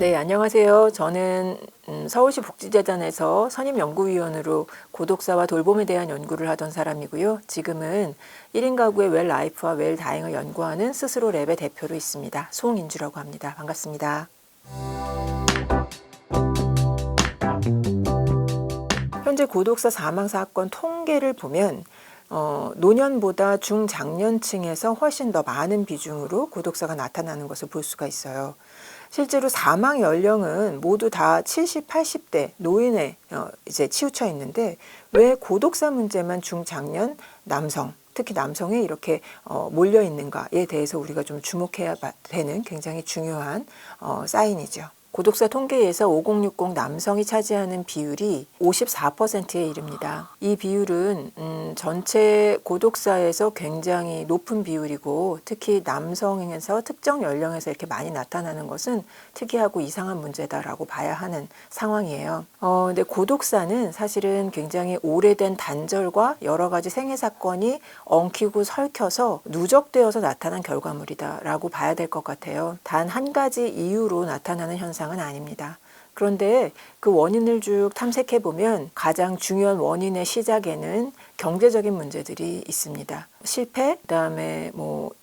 네, 안녕하세요. 저는 서울시 복지재단에서 선임연구위원으로 고독사와 돌봄에 대한 연구를 하던 사람이고요. 지금은 1인 가구의 웰라이프와 웰다잉을 연구하는 스스로 랩의 대표로 있습니다. 송인주라고 합니다. 반갑습니다. 현재 고독사 사망 사건 통계를 보면 노년보다 중장년층에서 훨씬 더 많은 비중으로 고독사가 나타나는 것을 볼 수가 있어요. 실제로 사망 연령은 모두 다 70, 80대 노인에 이제 치우쳐 있는데 왜 고독사 문제만 중장년 남성, 특히 남성에 이렇게 몰려 있는가에 대해서 우리가 좀 주목해야 되는 굉장히 중요한 사인이죠. 고독사 통계에서 5060 남성이 차지하는 비율이 54%에 이릅니다. 이 비율은 전체 고독사에서 굉장히 높은 비율이고 특히 남성에서 특정 연령에서 이렇게 많이 나타나는 것은 특이하고 이상한 문제다라고 봐야 하는 상황이에요. 근데 고독사는 사실은 굉장히 오래된 단절과 여러 가지 생애 사건이 엉키고 설켜서 누적되어서 나타난 결과물이다라고 봐야 될 것 같아요. 단 한 가지 이유로 나타나는 현상은 아닙니다. 그런데 그 원인을 쭉 탐색해 보면 가장 중요한 원인의 시작에는 경제적인 문제들이 있습니다. 실패, 그다음에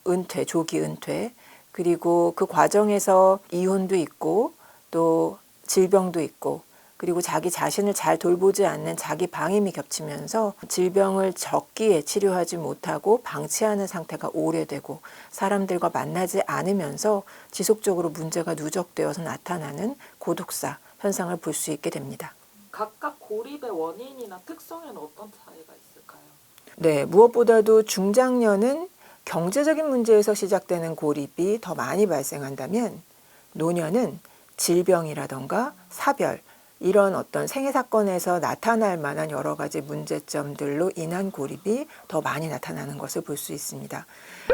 은퇴, 조기 은퇴, 그리고 그 과정에서 이혼도 있고 또 질병도 있고 그리고 자기 자신을 잘 돌보지 않는 자기 방임이 겹치면서 질병을 적기에 치료하지 못하고 방치하는 상태가 오래되고 사람들과 만나지 않으면서 지속적으로 문제가 누적되어서 나타나는 고독사 현상을 볼 수 있게 됩니다. 각각 고립의 원인이나 특성에는 어떤 차이가 있을까요? 네, 무엇보다도 중장년은 경제적인 문제에서 시작되는 고립이 더 많이 발생한다면 노년은 질병이라던가 사별, 이런 어떤 생애 사건에서 나타날 만한 여러 가지 문제점들로 인한 고립이 더 많이 나타나는 것을 볼 수 있습니다.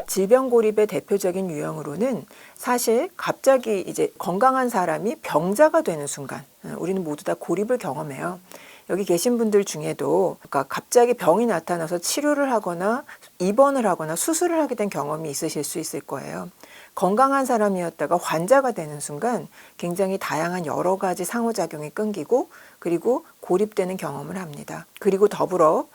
질병 고립의 대표적인 유형으로는 사실 갑자기 이제 건강한 사람이 병자가 되는 순간 우리는 모두 다 고립을 경험해요. 여기 계신 분들 중에도 그러니까 갑자기 병이 나타나서 치료를 하거나 입원을 하거나 수술을 하게 된 경험이 있으실 수 있을 거예요. 건강한 사람이었다가 환자가 되는 순간 굉장히 다양한 여러 가지 상호작용이 끊기고 그리고 고립되는 경험을 합니다. 그리고 더불어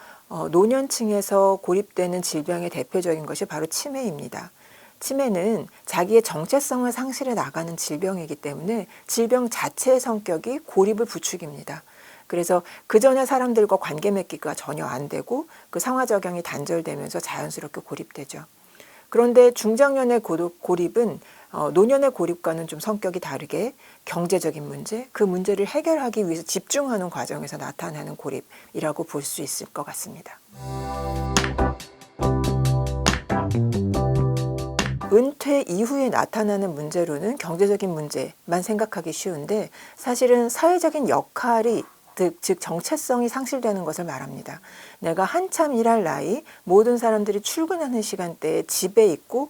노년층에서 고립되는 질병의 대표적인 것이 바로 치매입니다. 치매는 자기의 정체성을 상실해 나가는 질병이기 때문에 질병 자체의 성격이 고립을 부추깁니다. 그래서 그 전에 사람들과 관계 맺기가 전혀 안 되고 그 상하작용이 단절되면서 자연스럽게 고립되죠. 그런데 중장년의 고립은 노년의 고립과는 좀 성격이 다르게 경제적인 문제, 그 문제를 해결하기 위해서 집중하는 과정에서 나타나는 고립이라고 볼 수 있을 것 같습니다. 은퇴 이후에 나타나는 문제로는 경제적인 문제만 생각하기 쉬운데 사실은 사회적인 역할이 즉 정체성이 상실되는 것을 말합니다. 내가 한참 일할 나이, 모든 사람들이 출근하는 시간대에 집에 있고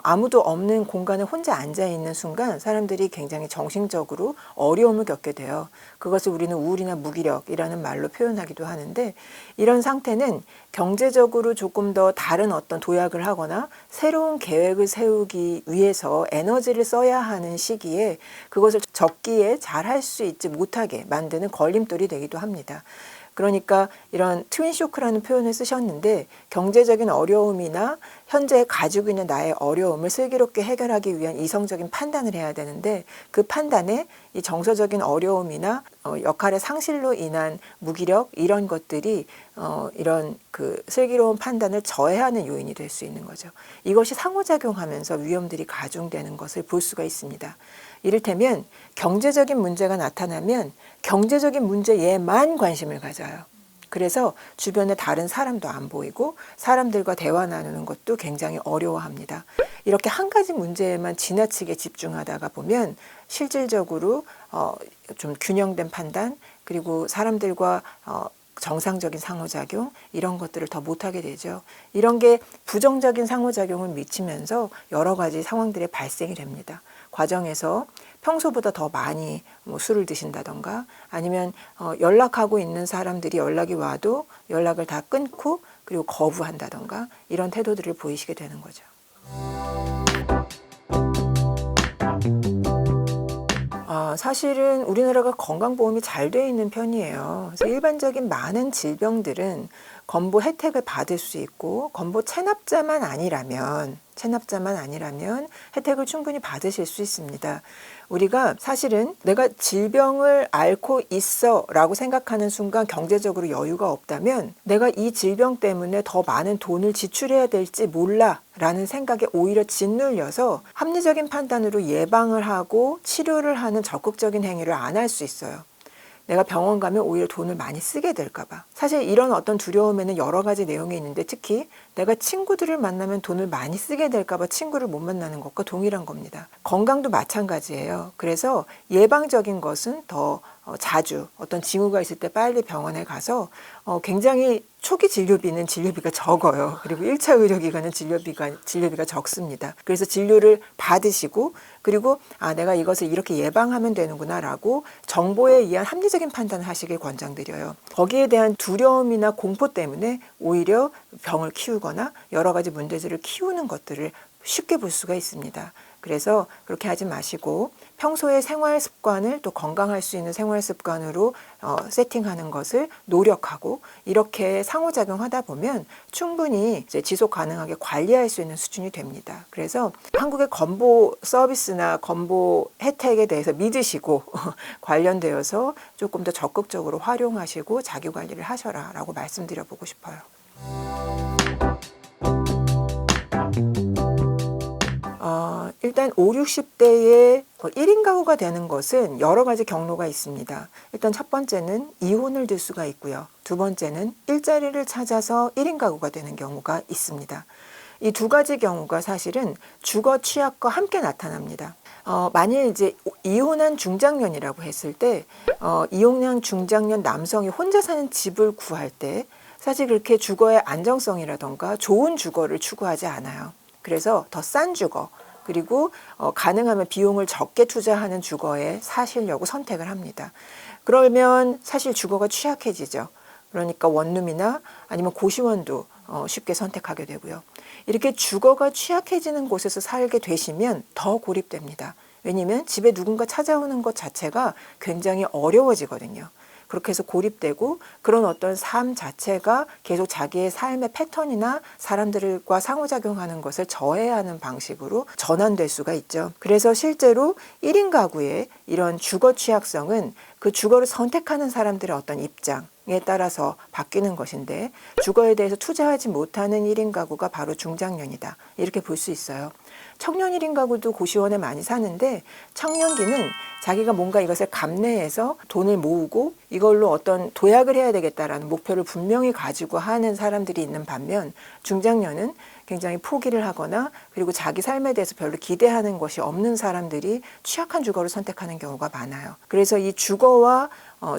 아무도 없는 공간에 혼자 앉아있는 순간 사람들이 굉장히 정신적으로 어려움을 겪게 돼요. 그것을 우리는 우울이나 무기력이라는 말로 표현하기도 하는데 이런 상태는 경제적으로 조금 더 다른 어떤 도약을 하거나 새로운 계획을 세우기 위해서 에너지를 써야 하는 시기에 그것을 적기에 잘 할 수 있지 못하게 만드는 걸림돌이 되기도 합니다. 그러니까 이런 트윈쇼크라는 표현을 쓰셨는데 경제적인 어려움이나 현재 가지고 있는 나의 어려움을 슬기롭게 해결하기 위한 이성적인 판단을 해야 되는데 그 판단에 이 정서적인 어려움이나 역할의 상실로 인한 무기력 이런 것들이 이런 그 슬기로운 판단을 저해하는 요인이 될 수 있는 거죠. 이것이 상호작용하면서 위험들이 가중되는 것을 볼 수가 있습니다. 이를테면 경제적인 문제가 나타나면 경제적인 문제에만 관심을 가져요. 그래서 주변에 다른 사람도 안 보이고 사람들과 대화 나누는 것도 굉장히 어려워합니다. 이렇게 한 가지 문제에만 지나치게 집중하다가 보면 실질적으로 좀 균형된 판단 그리고 사람들과 정상적인 상호작용 이런 것들을 더 못하게 되죠. 이런 게 부정적인 상호작용을 미치면서 여러 가지 상황들이 발생이 됩니다. 과정에서 평소보다 더 많이 술을 드신다던가 아니면 연락하고 있는 사람들이 연락이 와도 연락을 다 끊고 그리고 거부한다던가 이런 태도들을 보이시게 되는 거죠. 사실은 우리나라가 건강보험이 잘 돼 있는 편이에요. 그래서 일반적인 많은 질병들은 건보 혜택을 받을 수 있고 건보 체납자만 아니라면 혜택을 충분히 받으실 수 있습니다. 우리가 사실은 내가 질병을 앓고 있어 라고 생각하는 순간 경제적으로 여유가 없다면 내가 이 질병 때문에 더 많은 돈을 지출해야 될지 몰라 라는 생각에 오히려 짓눌려서 합리적인 판단으로 예방을 하고 치료를 하는 적극적인 행위를 안 할 수 있어요. 내가 병원 가면 오히려 돈을 많이 쓰게 될까 봐. 사실 이런 어떤 두려움에는 여러 가지 내용이 있는데 특히 내가 친구들을 만나면 돈을 많이 쓰게 될까 봐 친구를 못 만나는 것과 동일한 겁니다. 건강도 마찬가지예요. 그래서 예방적인 것은 더 자주 어떤 징후가 있을 때 빨리 병원에 가서 굉장히 초기 진료비는 진료비가 적어요. 그리고 1차 의료기관은 진료비가 적습니다. 그래서 진료를 받으시고 그리고 내가 이것을 이렇게 예방하면 되는구나라고 정보에 의한 합리적인 판단을 하시길 권장드려요. 거기에 대한 두려움이나 공포 때문에 오히려 병을 키우거나 여러 가지 문제들을 키우는 것들을 쉽게 볼 수가 있습니다. 그래서 그렇게 하지 마시고 평소의 생활 습관을 또 건강할 수 있는 생활 습관으로 세팅하는 것을 노력하고 이렇게 상호작용하다 보면 충분히 이제 지속 가능하게 관리할 수 있는 수준이 됩니다. 그래서 한국의 건보 서비스나 건보 혜택에 대해서 믿으시고 관련되어서 조금 더 적극적으로 활용하시고 자기 관리를 하셔라라고 말씀드려보고 싶어요. 일단 5, 60대의 1인 가구가 되는 것은 여러 가지 경로가 있습니다. 일단 첫 번째는 이혼을 들 수가 있고요. 두 번째는 일자리를 찾아서 1인 가구가 되는 경우가 있습니다. 이 두 가지 경우가 사실은 주거 취약과 함께 나타납니다. 만일 이제 이혼한 중장년이라고 했을 때 이혼한 중장년 남성이 혼자 사는 집을 구할 때 사실 그렇게 주거의 안정성이라던가 좋은 주거를 추구하지 않아요. 그래서 더 싼 주거 그리고 가능하면 비용을 적게 투자하는 주거에 사시려고 선택을 합니다. 그러면 사실 주거가 취약해지죠. 그러니까 원룸이나 아니면 고시원도 쉽게 선택하게 되고요. 이렇게 주거가 취약해지는 곳에서 살게 되시면 더 고립됩니다. 왜냐하면 집에 누군가 찾아오는 것 자체가 굉장히 어려워지거든요. 그렇게 해서 고립되고 그런 어떤 삶 자체가 계속 자기의 삶의 패턴이나 사람들과 상호작용하는 것을 저해하는 방식으로 전환될 수가 있죠. 그래서 실제로 1인 가구의 이런 주거 취약성은 그 주거를 선택하는 사람들의 어떤 입장에 따라서 바뀌는 것인데 주거에 대해서 투자하지 못하는 1인 가구가 바로 중장년이다. 이렇게 볼 수 있어요. 청년 1인 가구도 고시원에 많이 사는데 청년기는 자기가 뭔가 이것을 감내해서 돈을 모으고 이걸로 어떤 도약을 해야 되겠다라는 목표를 분명히 가지고 하는 사람들이 있는 반면 중장년은 굉장히 포기를 하거나 그리고 자기 삶에 대해서 별로 기대하는 것이 없는 사람들이 취약한 주거를 선택하는 경우가 많아요. 그래서 이 주거와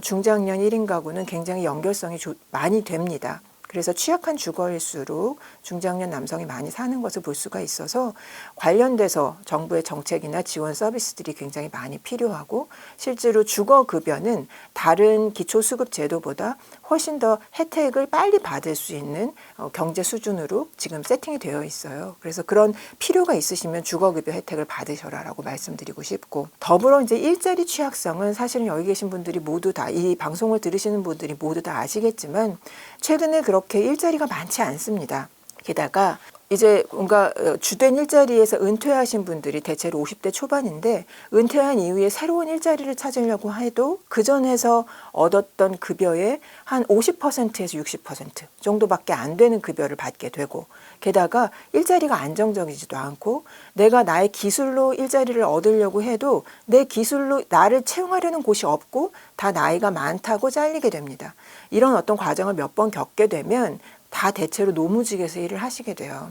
중장년 1인 가구는 굉장히 연결성이 많이 됩니다. 그래서 취약한 주거일수록 중장년 남성이 많이 사는 것을 볼 수가 있어서 관련돼서 정부의 정책이나 지원 서비스들이 굉장히 많이 필요하고 실제로 주거급여는 다른 기초수급 제도보다 훨씬 더 혜택을 빨리 받을 수 있는 경제 수준으로 지금 세팅이 되어 있어요. 그래서 그런 필요가 있으시면 주거급여 혜택을 받으셔라라고 말씀드리고 싶고 더불어 이제 일자리 취약성은 사실은 여기 계신 분들이 모두 다 이 방송을 들으시는 분들이 모두 다 아시겠지만 최근에 그렇게 일자리가 많지 않습니다. 게다가 이제 뭔가 주된 일자리에서 은퇴하신 분들이 대체로 50대 초반인데 은퇴한 이후에 새로운 일자리를 찾으려고 해도 그전에서 얻었던 급여의 한 50%에서 60% 정도밖에 안 되는 급여를 받게 되고 게다가 일자리가 안정적이지도 않고 내가 나의 기술로 일자리를 얻으려고 해도 내 기술로 나를 채용하려는 곳이 없고 다 나이가 많다고 잘리게 됩니다. 이런 어떤 과정을 몇 번 겪게 되면 다 대체로 노무직에서 일을 하시게 돼요.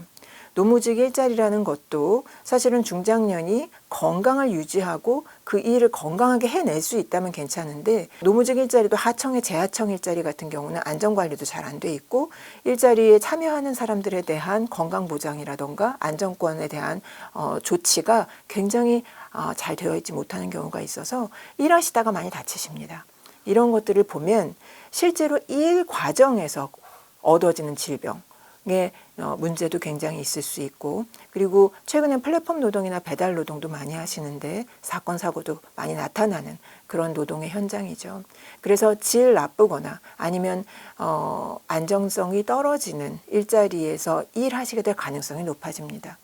노무직 일자리라는 것도 사실은 중장년이 건강을 유지하고 그 일을 건강하게 해낼 수 있다면 괜찮은데 노무직 일자리도 하청의 재하청 일자리 같은 경우는 안전관리도 잘 안 돼 있고 일자리에 참여하는 사람들에 대한 건강보장이라던가 안전권에 대한 조치가 굉장히 잘 되어 있지 못하는 경우가 있어서 일하시다가 많이 다치십니다. 이런 것들을 보면 실제로 일 과정에서 얻어지는 질병 문제도 굉장히 있을 수 있고, 그리고 최근엔 플랫폼 노동이나 배달 노동도 많이 하시는데 사건 사고도 많이 나타나는 그런 노동의 현장이죠. 그래서 질 나쁘거나 아니면 안정성이 떨어지는 일자리에서 일하시게 될 가능성이 높아집니다.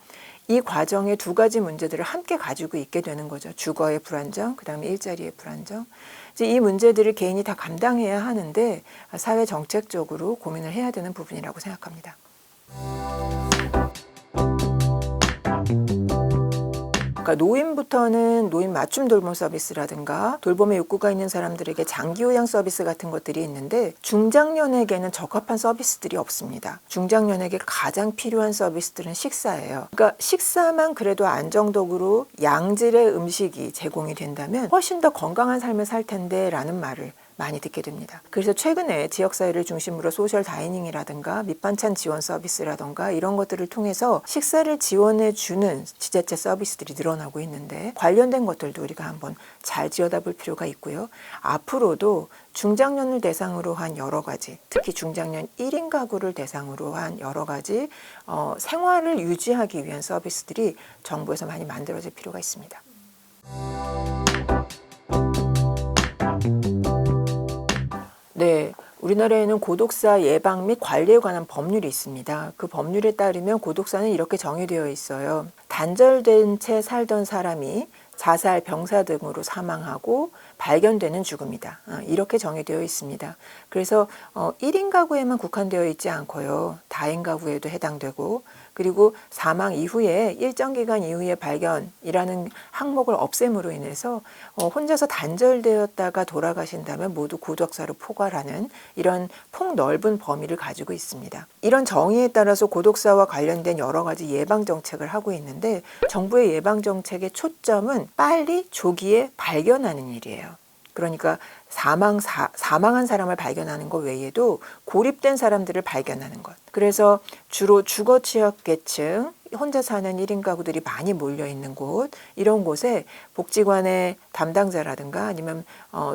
이 과정에 두 가지 문제들을 함께 가지고 있게 되는 거죠. 주거의 불안정, 그다음에 일자리의 불안정. 이제 이 문제들을 개인이 다 감당해야 하는데 사회 정책적으로 고민을 해야 되는 부분이라고 생각합니다. 그러니까 노인부터는 노인 맞춤 돌봄 서비스라든가 돌봄의 욕구가 있는 사람들에게 장기 요양 서비스 같은 것들이 있는데 중장년에게는 적합한 서비스들이 없습니다. 중장년에게 가장 필요한 서비스들은 식사예요. 그러니까 식사만 그래도 안정적으로 양질의 음식이 제공이 된다면 훨씬 더 건강한 삶을 살 텐데 라는 말을 많이 듣게 됩니다. 그래서 최근에 지역사회를 중심으로 소셜 다이닝이라든가 밑반찬 지원 서비스라든가 이런 것들을 통해서 식사를 지원해 주는 지자체 서비스들이 늘어나고 있는데 관련된 것들도 우리가 한번 잘 지어다볼 필요가 있고요. 앞으로도 중장년을 대상으로 한 여러 가지, 특히 중장년 1인 가구를 대상으로 한 여러 가지 생활을 유지하기 위한 서비스들이 정부에서 많이 만들어질 필요가 있습니다. 네, 우리나라에는 고독사 예방 및 관리에 관한 법률이 있습니다. 그 법률에 따르면 고독사는 이렇게 정의되어 있어요. 단절된 채 살던 사람이 자살, 병사 등으로 사망하고 발견되는 죽음이다. 이렇게 정의되어 있습니다. 그래서 1인 가구에만 국한되어 있지 않고요. 다인 가구에도 해당되고, 그리고 사망 이후에 일정 기간 이후에 발견이라는 항목을 없앰으로 인해서 혼자서 단절되었다가 돌아가신다면 모두 고독사로 포괄하는 이런 폭넓은 범위를 가지고 있습니다. 이런 정의에 따라서 고독사와 관련된 여러 가지 예방 정책을 하고 있는데 정부의 예방 정책의 초점은 빨리 조기에 발견하는 일이에요. 그러니까 사망한 사람을 발견하는 것 외에도 고립된 사람들을 발견하는 것. 그래서 주로 주거 취약계층, 혼자 사는 1인 가구들이 많이 몰려 있는 곳, 이런 곳에 복지관의 담당자라든가 아니면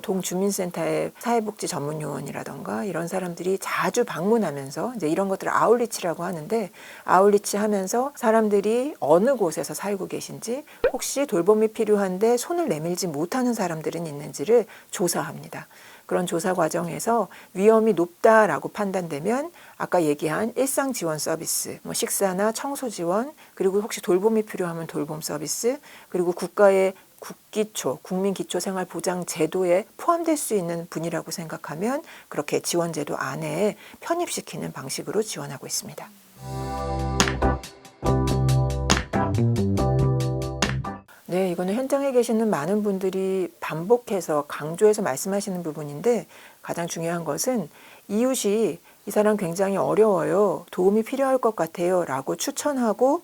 동주민센터의 사회복지 전문 요원이라든가 이런 사람들이 자주 방문하면서 이제 이런 것들을 아웃리치라고 하는데 아웃리치 하면서 사람들이 어느 곳에서 살고 계신지 혹시 돌봄이 필요한데 손을 내밀지 못하는 사람들은 있는지를 조사합니다. 그런 조사 과정에서 위험이 높다라고 판단되면 아까 얘기한 일상 지원 서비스, 식사나 청소 지원, 그리고 혹시 돌봄이 필요하면 돌봄 서비스, 그리고 국가의 국민기초생활보장제도에 포함될 수 있는 분이라고 생각하면 그렇게 지원제도 안에 편입시키는 방식으로 지원하고 있습니다. 네, 이거는 현장에 계시는 많은 분들이 반복해서 강조해서 말씀하시는 부분인데 가장 중요한 것은 이웃이 이 사람 굉장히 어려워요. 도움이 필요할 것 같아요. 라고 추천하고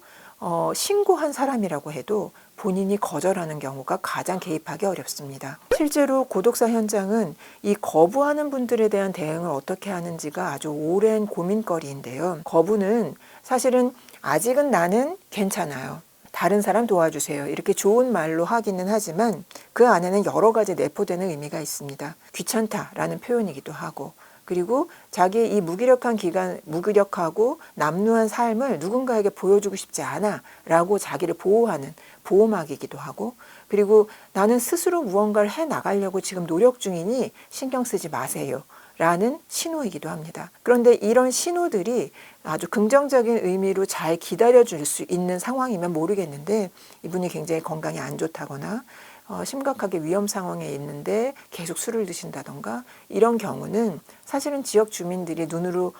신고한 사람이라고 해도 본인이 거절하는 경우가 가장 개입하기 어렵습니다. 실제로 고독사 현장은 이 거부하는 분들에 대한 대응을 어떻게 하는지가 아주 오랜 고민거리인데요. 거부는 사실은 아직은 나는 괜찮아요. 다른 사람 도와주세요. 이렇게 좋은 말로 하기는 하지만 그 안에는 여러 가지 내포되는 의미가 있습니다. 귀찮다라는 표현이기도 하고 그리고 자기의 이 무기력하고 남루한 삶을 누군가에게 보여주고 싶지 않아 라고 자기를 보호하는 보호막이기도 하고 그리고 나는 스스로 무언가를 해나가려고 지금 노력 중이니 신경 쓰지 마세요. 라는 신호이기도 합니다. 그런데 이런 신호들이 아주 긍정적인 의미로 잘 기다려줄 수 있는 상황이면 모르겠는데 이분이 굉장히 건강이 안 좋다거나 심각하게 위험 상황에 있는데 계속 술을 드신다던가 이런 경우는 사실은 지역 주민들이 눈으로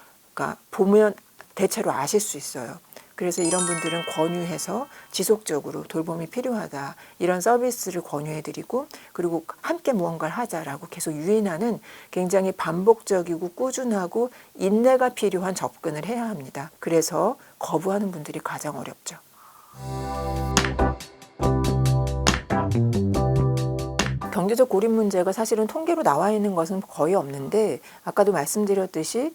보면 대체로 아실 수 있어요. 그래서 이런 분들은 권유해서 지속적으로 돌봄이 필요하다 이런 서비스를 권유해드리고 그리고 함께 무언가를 하자라고 계속 유인하는 굉장히 반복적이고 꾸준하고 인내가 필요한 접근을 해야 합니다. 그래서 거부하는 분들이 가장 어렵죠. 경제적 고립 문제가 사실은 통계로 나와 있는 것은 거의 없는데 아까도 말씀드렸듯이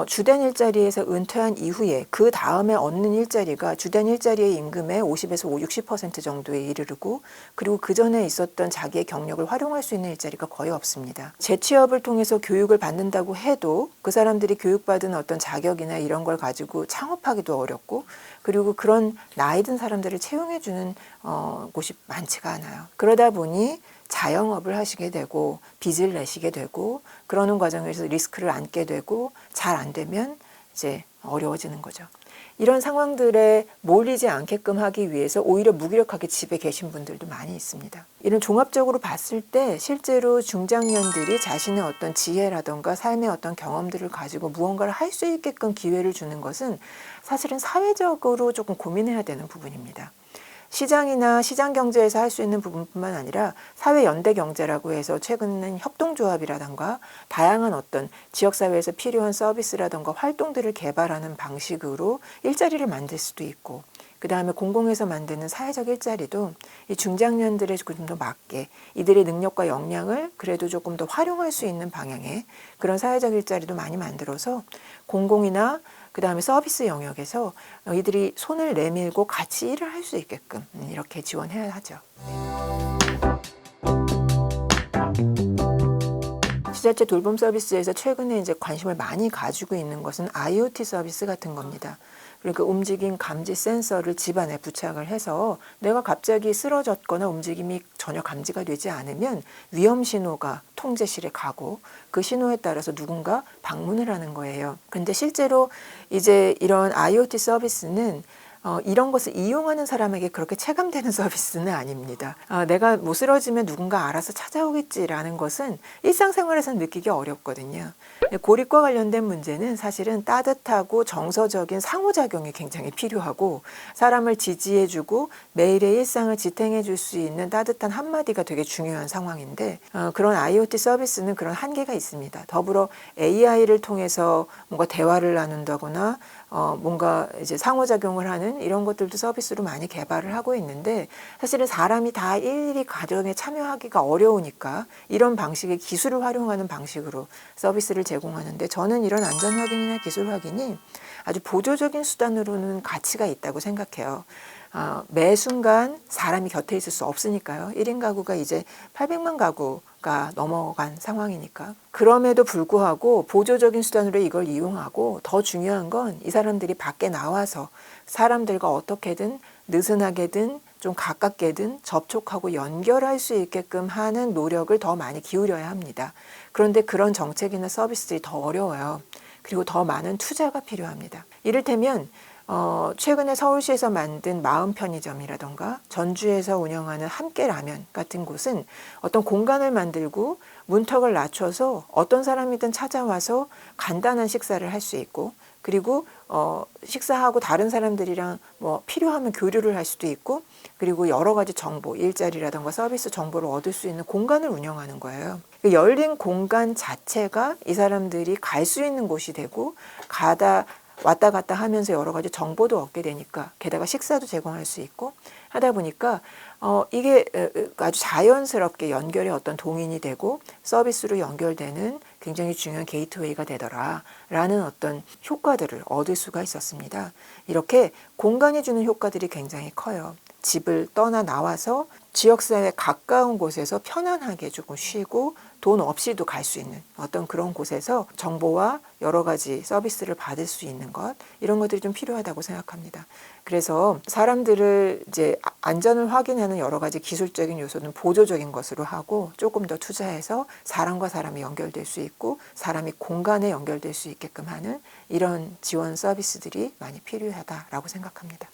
주된 일자리에서 은퇴한 이후에 그 다음에 얻는 일자리가 주된 일자리의 임금의 50에서 60% 정도에 이르르고 그리고 그 전에 있었던 자기의 경력을 활용할 수 있는 일자리가 거의 없습니다. 재취업을 통해서 교육을 받는다고 해도 그 사람들이 교육받은 어떤 자격이나 이런 걸 가지고 창업하기도 어렵고 그리고 그런 나이 든 사람들을 채용해주는 곳이 많지가 않아요. 그러다 보니 자영업을 하시게 되고 빚을 내시게 되고 그러는 과정에서 리스크를 안게 되고 잘 안 되면 이제 어려워지는 거죠. 이런 상황들에 몰리지 않게끔 하기 위해서 오히려 무기력하게 집에 계신 분들도 많이 있습니다. 이런 종합적으로 봤을 때 실제로 중장년들이 자신의 어떤 지혜라던가 삶의 어떤 경험들을 가지고 무언가를 할 수 있게끔 기회를 주는 것은 사실은 사회적으로 조금 고민해야 되는 부분입니다. 시장이나 시장 경제에서 할 수 있는 부분뿐만 아니라 사회 연대 경제라고 해서 최근에는 협동조합이라던가 다양한 어떤 지역사회에서 필요한 서비스라던가 활동들을 개발하는 방식으로 일자리를 만들 수도 있고 그 다음에 공공에서 만드는 사회적 일자리도 이 중장년들에 조금 더 맞게 이들의 능력과 역량을 그래도 조금 더 활용할 수 있는 방향의 그런 사회적 일자리도 많이 만들어서 공공이나 그 다음에 서비스 영역에서 이들이 손을 내밀고 같이 일을 할 수 있게끔 이렇게 지원해야 하죠. 지자체 돌봄 서비스에서 최근에 이제 관심을 많이 가지고 있는 것은 IoT 서비스 같은 겁니다. 그러니까 움직임 감지 센서를 집안에 부착을 해서 내가 갑자기 쓰러졌거나 움직임이 전혀 감지가 되지 않으면 위험 신호가 통제실에 가고 그 신호에 따라서 누군가 방문을 하는 거예요. 그런데 실제로 이제 이런 IoT 서비스는 이런 것을 이용하는 사람에게 그렇게 체감되는 서비스는 아닙니다. 내가 못 쓰러지면 누군가 알아서 찾아오겠지라는 것은 일상생활에서는 느끼기 어렵거든요. 고립과 관련된 문제는 사실은 따뜻하고 정서적인 상호작용이 굉장히 필요하고 사람을 지지해주고 매일의 일상을 지탱해줄 수 있는 따뜻한 한마디가 되게 중요한 상황인데 그런 IoT 서비스는 그런 한계가 있습니다. 더불어 AI를 통해서 뭔가 대화를 나눈다거나 뭔가 이제 상호작용을 하는 이런 것들도 서비스로 많이 개발을 하고 있는데 사실은 사람이 다 일일이 과정에 참여하기가 어려우니까 이런 방식의 기술을 활용하는 방식으로 서비스를 제공하는데 저는 이런 안전 확인이나 기술 확인이 아주 보조적인 수단으로는 가치가 있다고 생각해요. 매 순간 사람이 곁에 있을 수 없으니까요. 1인 가구가 이제 800만 가구가 넘어간 상황이니까. 그럼에도 불구하고 보조적인 수단으로 이걸 이용하고 더 중요한 건 이 사람들이 밖에 나와서 사람들과 어떻게든 느슨하게든 좀 가깝게든 접촉하고 연결할 수 있게끔 하는 노력을 더 많이 기울여야 합니다. 그런데 그런 정책이나 서비스들이 더 어려워요. 그리고 더 많은 투자가 필요합니다. 이를테면 최근에 서울시에서 만든 마음 편의점이라던가 전주에서 운영하는 함께 라면 같은 곳은 어떤 공간을 만들고 문턱을 낮춰서 어떤 사람이든 찾아와서 간단한 식사를 할 수 있고 그리고 식사하고 다른 사람들이랑 뭐 필요하면 교류를 할 수도 있고 그리고 여러 가지 정보, 일자리라든가 서비스 정보를 얻을 수 있는 공간을 운영하는 거예요. 그 열린 공간 자체가 이 사람들이 갈 수 있는 곳이 되고 왔다 갔다 하면서 여러 가지 정보도 얻게 되니까 게다가 식사도 제공할 수 있고 하다 보니까 이게 아주 자연스럽게 연결의 어떤 동인이 되고 서비스로 연결되는 굉장히 중요한 게이트웨이가 되더라라는 어떤 효과들을 얻을 수가 있었습니다. 이렇게 공간이 주는 효과들이 굉장히 커요. 집을 떠나 나와서 지역사회 가까운 곳에서 편안하게 조금 쉬고 돈 없이도 갈 수 있는 어떤 그런 곳에서 정보와 여러 가지 서비스를 받을 수 있는 것 이런 것들이 좀 필요하다고 생각합니다. 그래서 사람들을 이제 안전을 확인하는 여러 가지 기술적인 요소는 보조적인 것으로 하고 조금 더 투자해서 사람과 사람이 연결될 수 있고 사람이 공간에 연결될 수 있게끔 하는 이런 지원 서비스들이 많이 필요하다라고 생각합니다.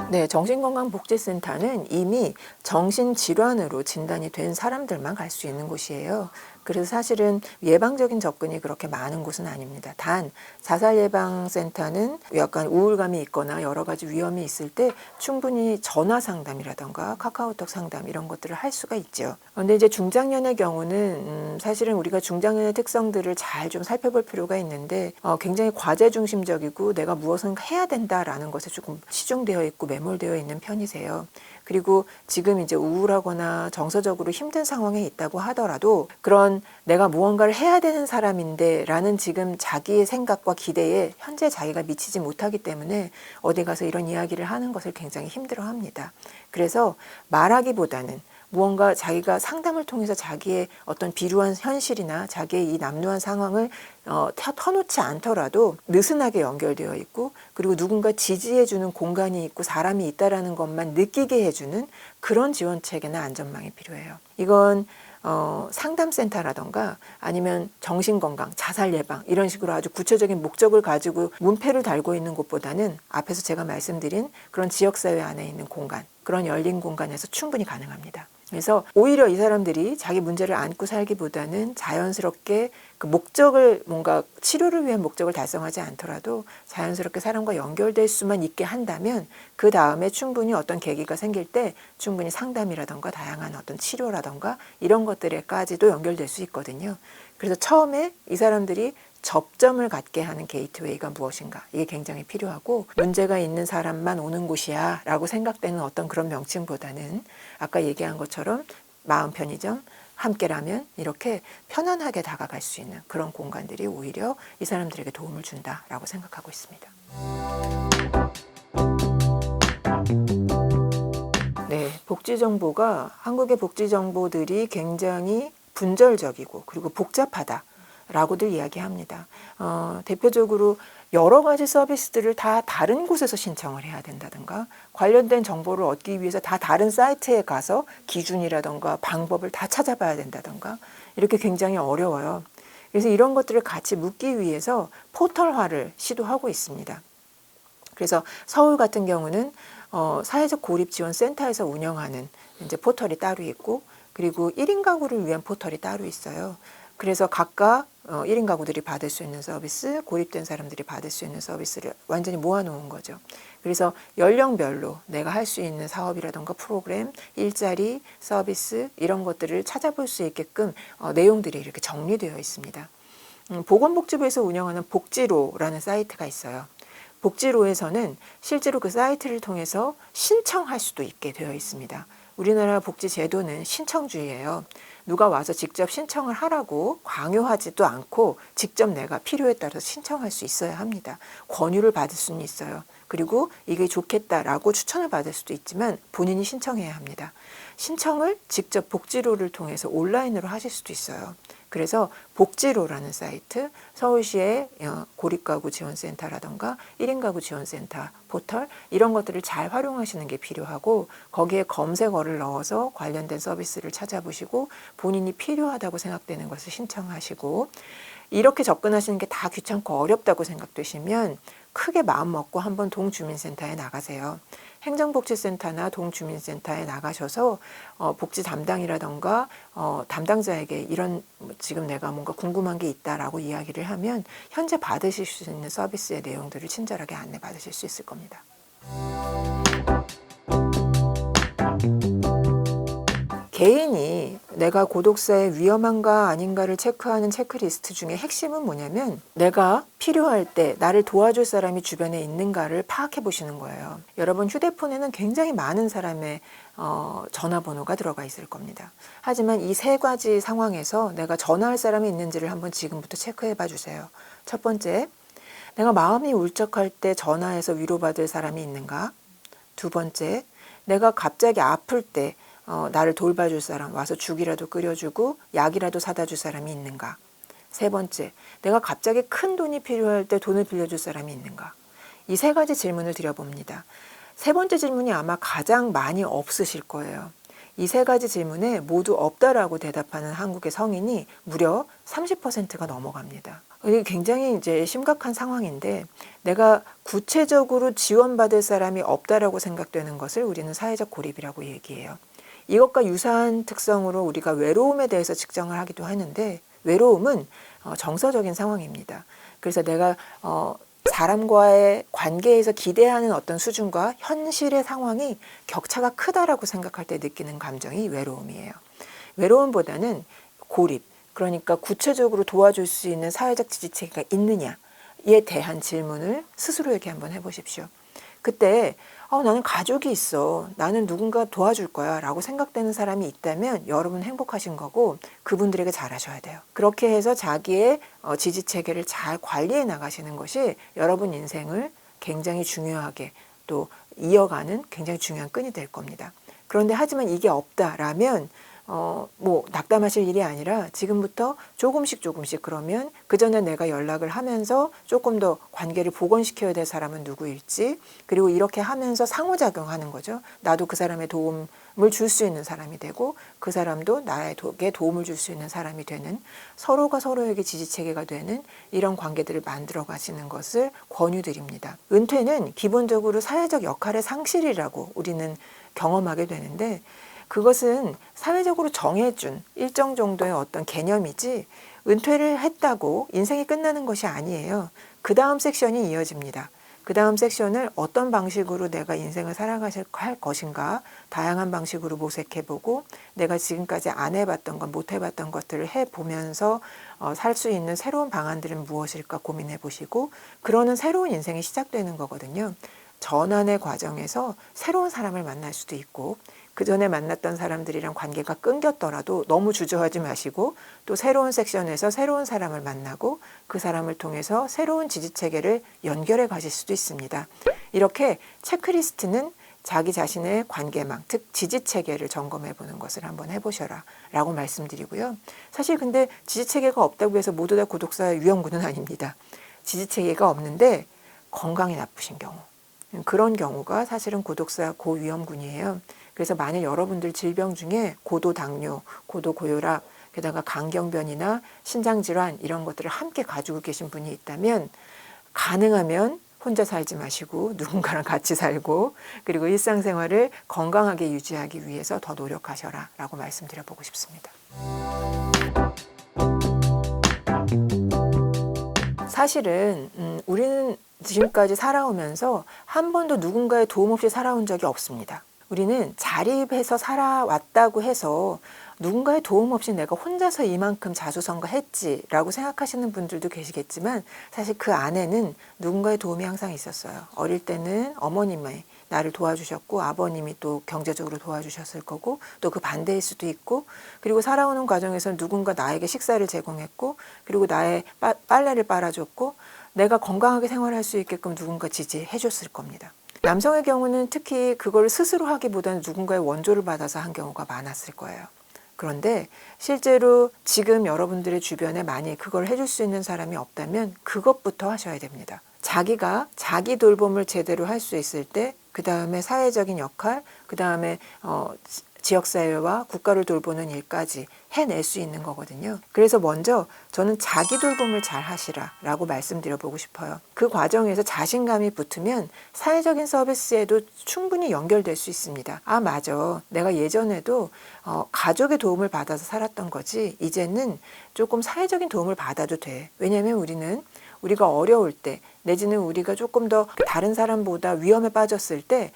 네, 정신건강복지센터는 이미 정신질환으로 진단이 된 사람들만 갈 수 있는 곳이에요. 그래서 사실은 예방적인 접근이 그렇게 많은 곳은 아닙니다. 단 자살 예방센터는 약간 우울감이 있거나 여러 가지 위험이 있을 때 충분히 전화 상담이라던가 카카오톡 상담 이런 것들을 할 수가 있죠. 그런데 이제 중장년의 경우는 사실은 우리가 중장년의 특성들을 잘 좀 살펴볼 필요가 있는데 굉장히 과제 중심적이고 내가 무엇을 해야 된다라는 것에 조금 치중되어 있고 매몰되어 있는 편이세요. 그리고 지금 이제 우울하거나 정서적으로 힘든 상황에 있다고 하더라도 그런 내가 무언가를 해야 되는 사람인데 라는 지금 자기의 생각과 기대에 현재 자기가 미치지 못하기 때문에 어디 가서 이런 이야기를 하는 것을 굉장히 힘들어 합니다. 그래서 말하기보다는 무언가 자기가 상담을 통해서 자기의 어떤 비루한 현실이나 자기의 이 남루한 상황을 터놓지 않더라도 느슨하게 연결되어 있고 그리고 누군가 지지해주는 공간이 있고 사람이 있다라는 것만 느끼게 해주는 그런 지원체계나 안전망이 필요해요. 이건 상담센터라던가 아니면 정신건강, 자살 예방 이런 식으로 아주 구체적인 목적을 가지고 문패를 달고 있는 곳보다는 앞에서 제가 말씀드린 그런 지역사회 안에 있는 공간, 그런 열린 공간에서 충분히 가능합니다. 그래서 오히려 이 사람들이 자기 문제를 안고 살기보다는 자연스럽게 그 목적을 뭔가 치료를 위한 목적을 달성하지 않더라도 자연스럽게 사람과 연결될 수만 있게 한다면 그 다음에 충분히 어떤 계기가 생길 때 충분히 상담이라던가 다양한 어떤 치료라던가 이런 것들에까지도 연결될 수 있거든요. 그래서 처음에 이 사람들이 접점을 갖게 하는 게이트웨이가 무엇인가 이게 굉장히 필요하고 문제가 있는 사람만 오는 곳이야 라고 생각되는 어떤 그런 명칭보다는 아까 얘기한 것처럼 마음 편의점, 함께라면 이렇게 편안하게 다가갈 수 있는 그런 공간들이 오히려 이 사람들에게 도움을 준다라고 생각하고 있습니다. 네, 복지정보가 한국의 복지정보들이 굉장히 분절적이고 그리고 복잡하다. 라고들 이야기합니다. 대표적으로 여러 가지 서비스들을 다 다른 곳에서 신청을 해야 된다든가 관련된 정보를 얻기 위해서 다 다른 사이트에 가서 기준이라든가 방법을 다 찾아봐야 된다든가 이렇게 굉장히 어려워요. 그래서 이런 것들을 같이 묶기 위해서 포털화를 시도하고 있습니다. 그래서 서울 같은 경우는 사회적 고립지원센터에서 운영하는 이제 포털이 따로 있고 그리고 1인 가구를 위한 포털이 따로 있어요. 그래서 각각 1인 가구들이 받을 수 있는 서비스, 고립된 사람들이 받을 수 있는 서비스를 완전히 모아놓은 거죠. 그래서 연령별로 내가 할 수 있는 사업이라던가 프로그램, 일자리, 서비스 이런 것들을 찾아볼 수 있게끔 내용들이 이렇게 정리되어 있습니다. 보건복지부에서 운영하는 복지로라는 사이트가 있어요. 복지로에서는 실제로 그 사이트를 통해서 신청할 수도 있게 되어 있습니다. 우리나라 복지제도는 신청주의예요. 누가 와서 직접 신청을 하라고 강요하지도 않고 직접 내가 필요에 따라서 신청할 수 있어야 합니다. 권유를 받을 수는 있어요. 그리고 이게 좋겠다라고 추천을 받을 수도 있지만 본인이 신청해야 합니다. 신청을 직접 복지로를 통해서 온라인으로 하실 수도 있어요. 그래서 복지로라는 사이트, 서울시의 고립가구 지원센터라던가 1인 가구 지원센터 포털 이런 것들을 잘 활용하시는 게 필요하고 거기에 검색어를 넣어서 관련된 서비스를 찾아보시고 본인이 필요하다고 생각되는 것을 신청하시고 이렇게 접근하시는 게 다 귀찮고 어렵다고 생각되시면 크게 마음 먹고 한번 동주민센터에 나가세요. 행정복지센터나 동주민센터에 나가셔서 복지 담당이라던가 담당자에게 이런 지금 내가 뭔가 궁금한 게 있다라고 이야기를 하면 현재 받으실 수 있는 서비스의 내용들을 친절하게 안내받으실 수 있을 겁니다. 개인이 내가 고독사에 위험한가 아닌가를 체크하는 체크리스트 중에 핵심은 뭐냐면 내가 필요할 때 나를 도와줄 사람이 주변에 있는가를 파악해 보시는 거예요. 여러분 휴대폰에는 굉장히 많은 사람의 전화번호가 들어가 있을 겁니다. 하지만 이 세 가지 상황에서 내가 전화할 사람이 있는지를 한번 지금부터 체크해 봐 주세요. 첫 번째, 내가 마음이 울적할 때 전화해서 위로받을 사람이 있는가? 두 번째, 내가 갑자기 아플 때 나를 돌봐줄 사람, 와서 죽이라도 끓여주고 약이라도 사다 줄 사람이 있는가? 세 번째, 내가 갑자기 큰 돈이 필요할 때 돈을 빌려줄 사람이 있는가? 이 세 가지 질문을 드려봅니다. 세 번째 질문이 아마 가장 많이 없으실 거예요. 이 세 가지 질문에 모두 없다라고 대답하는 한국의 성인이 무려 30%가 넘어갑니다. 이게 굉장히 이제 심각한 상황인데 내가 구체적으로 지원받을 사람이 없다라고 생각되는 것을 우리는 사회적 고립이라고 얘기해요. 이것과 유사한 특성으로 우리가 외로움에 대해서 측정을 하기도 하는데 외로움은 정서적인 상황입니다. 그래서 내가 사람과의 관계에서 기대하는 어떤 수준과 현실의 상황이 격차가 크다라고 생각할 때 느끼는 감정이 외로움이에요. 외로움보다는 고립, 그러니까 구체적으로 도와줄 수 있는 사회적 지지체계가 있느냐에 대한 질문을 스스로에게 한번 해보십시오. 그때 나는 가족이 있어. 나는 누군가 도와줄 거야 라고 생각되는 사람이 있다면 여러분 행복하신 거고 그분들에게 잘하셔야 돼요. 그렇게 해서 자기의 지지체계를 잘 관리해 나가시는 것이 여러분 인생을 굉장히 중요하게 또 이어가는 굉장히 중요한 끈이 될 겁니다. 그런데 하지만 이게 없다라면 낙담하실 일이 아니라 지금부터 조금씩 그러면 그 전에 내가 연락을 하면서 조금 더 관계를 복원시켜야 될 사람은 누구일지, 그리고 이렇게 하면서 상호작용하는 거죠. 나도 그 사람의 도움을 줄 수 있는 사람이 되고 그 사람도 나에게 도움을 줄 수 있는 사람이 되는, 서로가 서로에게 지지체계가 되는 이런 관계들을 만들어 가시는 것을 권유드립니다. 은퇴는 기본적으로 사회적 역할의 상실이라고 우리는 경험하게 되는데 그것은 사회적으로 정해준 일정 정도의 어떤 개념이지 은퇴를 했다고 인생이 끝나는 것이 아니에요. 그 다음 섹션이 이어집니다. 그 다음 섹션을 어떤 방식으로 내가 인생을 살아갈 것인가 다양한 방식으로 모색해보고 내가 지금까지 안 해봤던 것, 못 해봤던 것들을 해보면서 살 수 있는 새로운 방안들은 무엇일까 고민해보시고 그러는 새로운 인생이 시작되는 거거든요. 전환의 과정에서 새로운 사람을 만날 수도 있고 그 전에 만났던 사람들이랑 관계가 끊겼더라도 너무 주저하지 마시고 또 새로운 섹션에서 새로운 사람을 만나고 그 사람을 통해서 새로운 지지체계를 연결해 가실 수도 있습니다. 이렇게 체크리스트는 자기 자신의 관계망, 즉 지지체계를 점검해 보는 것을 한번 해보셔라 라고 말씀드리고요. 사실 근데 지지체계가 없다고 해서 모두 다 고독사 위험군은 아닙니다. 지지체계가 없는데 건강이 나쁘신 경우, 그런 경우가 사실은 고독사 고위험군이에요. 그래서 만일 여러분들 질병 중에 고도 당뇨, 고도 고혈압, 게다가 간경변이나 신장질환 이런 것들을 함께 가지고 계신 분이 있다면 가능하면 혼자 살지 마시고 누군가랑 같이 살고 그리고 일상생활을 건강하게 유지하기 위해서 더 노력하셔라 라고 말씀드려보고 싶습니다. 사실은 우리는 지금까지 살아오면서 한 번도 누군가의 도움 없이 살아온 적이 없습니다. 우리는 자립해서 살아왔다고 해서 누군가의 도움 없이 내가 혼자서 이만큼 자수성가했지라고 생각하시는 분들도 계시겠지만 사실 그 안에는 누군가의 도움이 항상 있었어요. 어릴 때는 어머님이 나를 도와주셨고 아버님이 또 경제적으로 도와주셨을 거고 또 그 반대일 수도 있고 그리고 살아오는 과정에서 누군가 나에게 식사를 제공했고 그리고 나의 빨래를 빨아줬고 내가 건강하게 생활할 수 있게끔 누군가 지지해 줬을 겁니다. 남성의 경우는 특히 그걸 스스로 하기보다는 누군가의 원조를 받아서 한 경우가 많았을 거예요. 그런데 실제로 지금 여러분들의 주변에 만약 그걸 해줄 수 있는 사람이 없다면 그것부터 하셔야 됩니다. 자기가 자기 돌봄을 제대로 할 수 있을 때 그 다음에 사회적인 역할, 그 다음에 지역사회와 국가를 돌보는 일까지 해낼 수 있는 거거든요. 그래서 먼저 저는 자기 돌봄을 잘 하시라 라고 말씀드려보고 싶어요. 그 과정에서 자신감이 붙으면 사회적인 서비스에도 충분히 연결될 수 있습니다. 아 맞아, 내가 예전에도 가족의 도움을 받아서 살았던 거지 이제는 조금 사회적인 도움을 받아도 돼. 왜냐하면 우리가 어려울 때 내지는 우리가 조금 더 다른 사람보다 위험에 빠졌을 때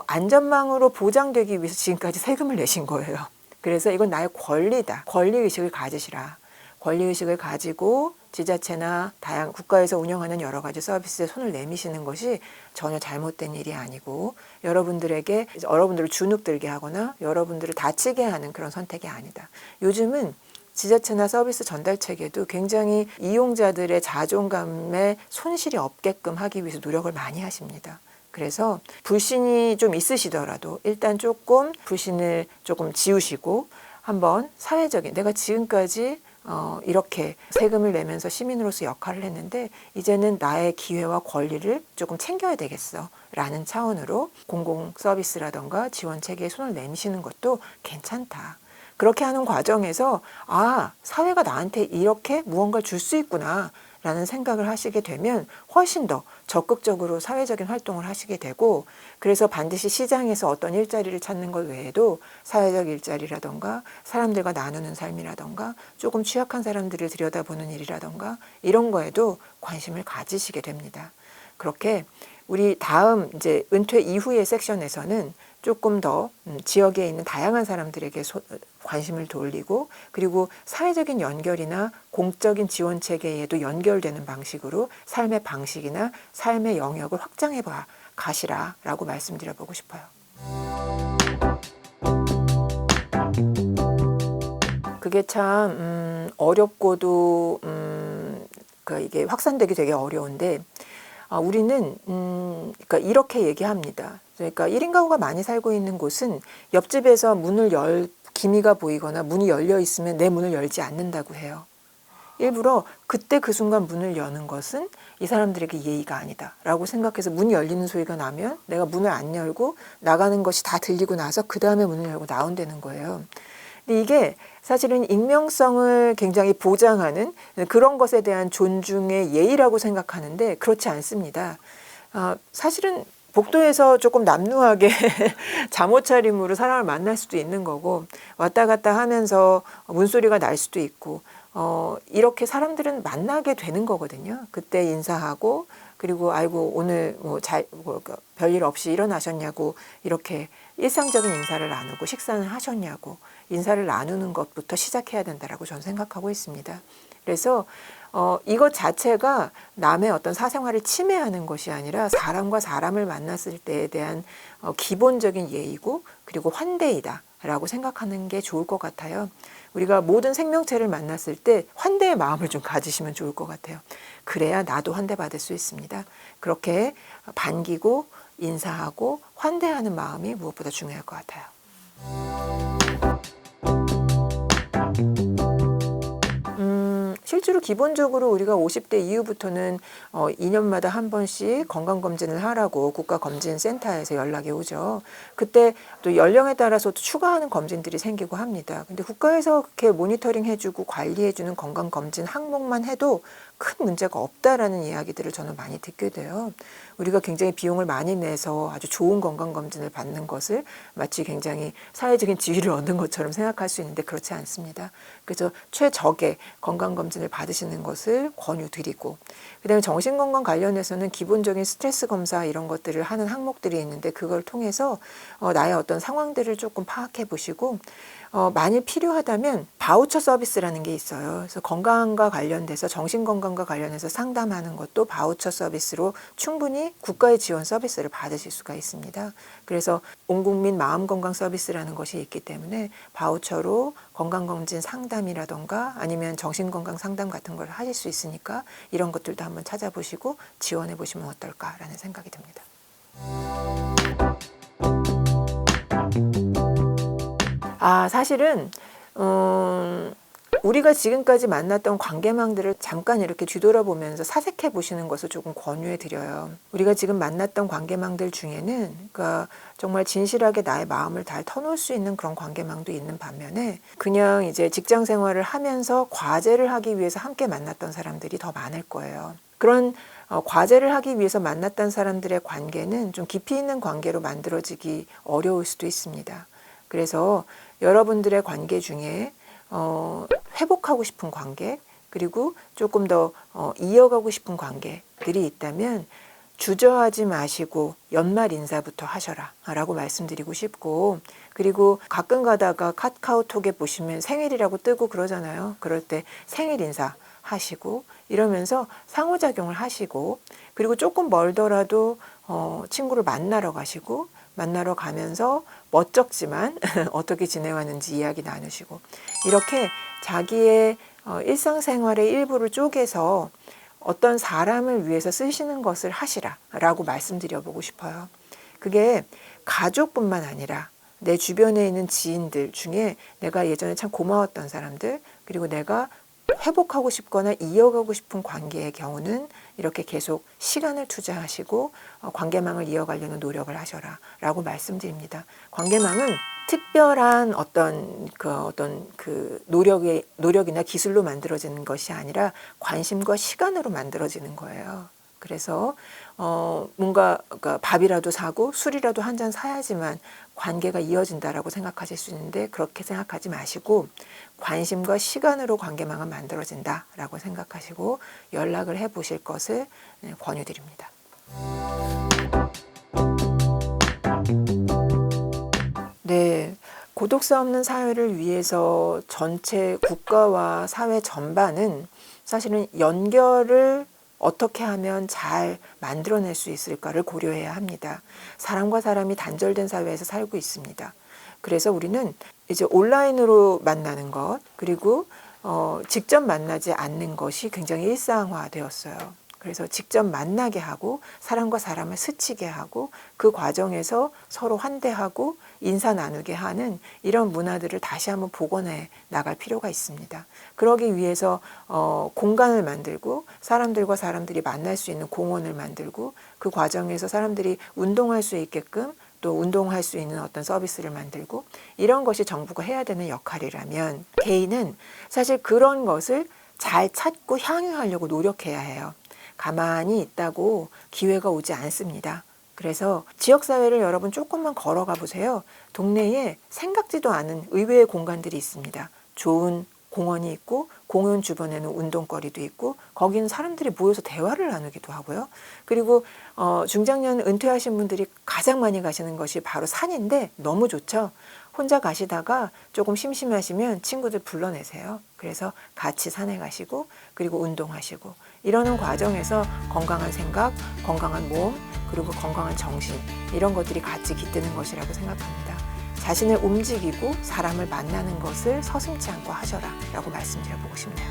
안전망으로 보장되기 위해서 지금까지 세금을 내신 거예요. 그래서 이건 나의 권리다. 권리의식을 가지시라. 권리의식을 가지고 지자체나 다양한 국가에서 운영하는 여러 가지 서비스에 손을 내미시는 것이 전혀 잘못된 일이 아니고 여러분들을 주눅들게 하거나 여러분들을 다치게 하는 그런 선택이 아니다. 요즘은 지자체나 서비스 전달 체계도 굉장히 이용자들의 자존감에 손실이 없게끔 하기 위해서 노력을 많이 하십니다. 그래서 불신이 좀 있으시더라도 일단 조금 불신을 조금 지우시고 한번 사회적인 내가 지금까지 이렇게 세금을 내면서 시민으로서 역할을 했는데 이제는 나의 기회와 권리를 조금 챙겨야 되겠어 라는 차원으로 공공 서비스라던가 지원 체계에 손을 내미시는 것도 괜찮다. 그렇게 하는 과정에서 사회가 나한테 이렇게 무언가를 줄 수 있구나. 라는 생각을 하시게 되면 훨씬 더 적극적으로 사회적인 활동을 하시게 되고, 그래서 반드시 시장에서 어떤 일자리를 찾는 것 외에도 사회적 일자리라던가 사람들과 나누는 삶이라던가 조금 취약한 사람들을 들여다보는 일이라던가 이런 거에도 관심을 가지시게 됩니다. 그렇게 우리 다음 이제 은퇴 이후의 섹션에서는 조금 더 지역에 있는 다양한 사람들에게 관심을 돌리고, 그리고 사회적인 연결이나 공적인 지원 체계에도 연결되는 방식으로 삶의 방식이나 삶의 영역을 확장해 가시라라고 말씀드려보고 싶어요. 그게 참 어렵고도 그러니까 이게 확산되기 되게 어려운데, 우리는 그러니까 이렇게 얘기합니다. 그러니까 1인 가구가 많이 살고 있는 곳은 옆집에서 기미가 보이거나 문이 열려 있으면 내 문을 열지 않는다고 해요. 일부러 그때 그 순간 문을 여는 것은 이 사람들에게 예의가 아니다라고 생각해서 문이 열리는 소리가 나면 내가 문을 안 열고 나가는 것이 다 들리고 나서 그 다음에 문을 열고 나온다는 거예요. 근데 이게 사실은 익명성을 굉장히 보장하는 그런 것에 대한 존중의 예의라고 생각하는데 그렇지 않습니다. 사실은 복도에서 조금 남루하게 잠옷 차림으로 사람을 만날 수도 있는 거고, 왔다 갔다 하면서 문소리가 날 수도 있고, 이렇게 사람들은 만나게 되는 거거든요. 그때 인사하고, 그리고 아이고 오늘 별일 없이 일어나셨냐고 이렇게 일상적인 인사를 나누고 식사는 하셨냐고 인사를 나누는 것부터 시작해야 된다라고 저는 생각하고 있습니다. 그래서 이것 자체가 남의 어떤 사생활을 침해하는 것이 아니라 사람과 사람을 만났을 때에 대한 기본적인 예의고, 그리고 환대이다라고 생각하는 게 좋을 것 같아요. 우리가 모든 생명체를 만났을 때 환대의 마음을 좀 가지시면 좋을 것 같아요. 그래야 나도 환대받을 수 있습니다. 그렇게 반기고 인사하고 환대하는 마음이 무엇보다 중요할 것 같아요. 실제로 기본적으로 우리가 50대 이후부터는 2년마다 한 번씩 건강검진을 하라고 국가검진센터에서 연락이 오죠. 그때 또 연령에 따라서 또 추가하는 검진들이 생기고 합니다. 근데 국가에서 그렇게 모니터링 해주고 관리해주는 건강검진 항목만 해도 큰 문제가 없다라는 이야기들을 저는 많이 듣게 돼요. 우리가 굉장히 비용을 많이 내서 아주 좋은 건강검진을 받는 것을 마치 굉장히 사회적인 지위를 얻는 것처럼 생각할 수 있는데 그렇지 않습니다. 그래서 최적의 건강검진을 받으시는 것을 권유드리고, 그다음에 정신건강 관련해서는 기본적인 스트레스 검사 이런 것들을 하는 항목들이 있는데 그걸 통해서 나의 어떤 상황들을 조금 파악해 보시고, 만일 필요하다면 바우처 서비스라는 게 있어요. 그래서 건강과 관련돼서 정신건강과 관련해서 상담하는 것도 바우처 서비스로 충분히 국가의 지원 서비스를 받으실 수가 있습니다. 그래서 온국민 마음건강 서비스라는 것이 있기 때문에 바우처로 건강검진 상담이라던가 아니면 정신건강 상담 같은 걸 하실 수 있으니까 이런 것들도 한번 찾아보시고 지원해 보시면 어떨까라는 생각이 듭니다. 사실은 우리가 지금까지 만났던 관계망들을 잠깐 이렇게 뒤돌아보면서 사색해 보시는 것을 조금 권유해 드려요. 우리가 지금 만났던 관계망들 중에는 그러니까 정말 진실하게 나의 마음을 잘 터놓을 수 있는 그런 관계망도 있는 반면에 그냥 이제 직장 생활을 하면서 과제를 하기 위해서 함께 만났던 사람들이 더 많을 거예요. 그런 과제를 하기 위해서 만났던 사람들의 관계는 좀 깊이 있는 관계로 만들어지기 어려울 수도 있습니다. 그래서 여러분들의 관계 중에 회복하고 싶은 관계, 그리고 조금 더 이어가고 싶은 관계들이 있다면 주저하지 마시고 연말 인사부터 하셔라 라고 말씀드리고 싶고, 그리고 가끔 가다가 카카오톡에 보시면 생일이라고 뜨고 그러잖아요. 그럴 때 생일 인사 하시고 이러면서 상호작용을 하시고, 그리고 조금 멀더라도 친구를 만나러 가시고, 만나러 가면서 멋쩍지만 어떻게 지내왔는지 이야기 나누시고, 이렇게 자기의 일상생활의 일부를 쪼개서 어떤 사람을 위해서 쓰시는 것을 하시라라고 말씀드려보고 싶어요. 그게 가족뿐만 아니라 내 주변에 있는 지인들 중에 내가 예전에 참 고마웠던 사람들, 그리고 내가 회복하고 싶거나 이어가고 싶은 관계의 경우는 이렇게 계속 시간을 투자하시고 관계망을 이어가려는 노력을 하셔라 라고 말씀드립니다. 관계망은 특별한 어떤 그 노력이나 기술로 만들어지는 것이 아니라 관심과 시간으로 만들어지는 거예요. 그래서 뭔가 그러니까 밥이라도 사고 술이라도 한 잔 사야지만 관계가 이어진다라고 생각하실 수 있는데 그렇게 생각하지 마시고 관심과 시간으로 관계망은 만들어진다라고 생각하시고 연락을 해보실 것을 권유드립니다. 네, 고독사 없는 사회를 위해서 전체 국가와 사회 전반은 사실은 연결을 어떻게 하면 잘 만들어낼 수 있을까를 고려해야 합니다. 사람과 사람이 단절된 사회에서 살고 있습니다. 그래서 우리는 이제 온라인으로 만나는 것 그리고 직접 만나지 않는 것이 굉장히 일상화되었어요. 그래서 직접 만나게 하고 사람과 사람을 스치게 하고 그 과정에서 서로 환대하고 인사 나누게 하는 이런 문화들을 다시 한번 복원해 나갈 필요가 있습니다. 그러기 위해서 공간을 만들고 사람들과 사람들이 만날 수 있는 공원을 만들고 그 과정에서 사람들이 운동할 수 있게끔 또 운동할 수 있는 어떤 서비스를 만들고 이런 것이 정부가 해야 되는 역할이라면 개인은 사실 그런 것을 잘 찾고 향유하려고 노력해야 해요. 가만히 있다고 기회가 오지 않습니다. 그래서 지역사회를 여러분 조금만 걸어가 보세요. 동네에 생각지도 않은 의외의 공간들이 있습니다. 좋은 공원이 있고 공원 주변에는 운동거리도 있고 거기는 사람들이 모여서 대화를 나누기도 하고요. 그리고 중장년 은퇴하신 분들이 가장 많이 가시는 것이 바로 산인데 너무 좋죠. 혼자 가시다가 조금 심심하시면 친구들 불러내세요. 그래서 같이 산에 가시고 그리고 운동하시고 이러는 과정에서 건강한 생각, 건강한 몸, 그리고 건강한 정신 이런 것들이 같이 깃드는 것이라고 생각합니다. 자신을 움직이고 사람을 만나는 것을 서슴지 않고 하셔라 라고 말씀드려보고 싶네요.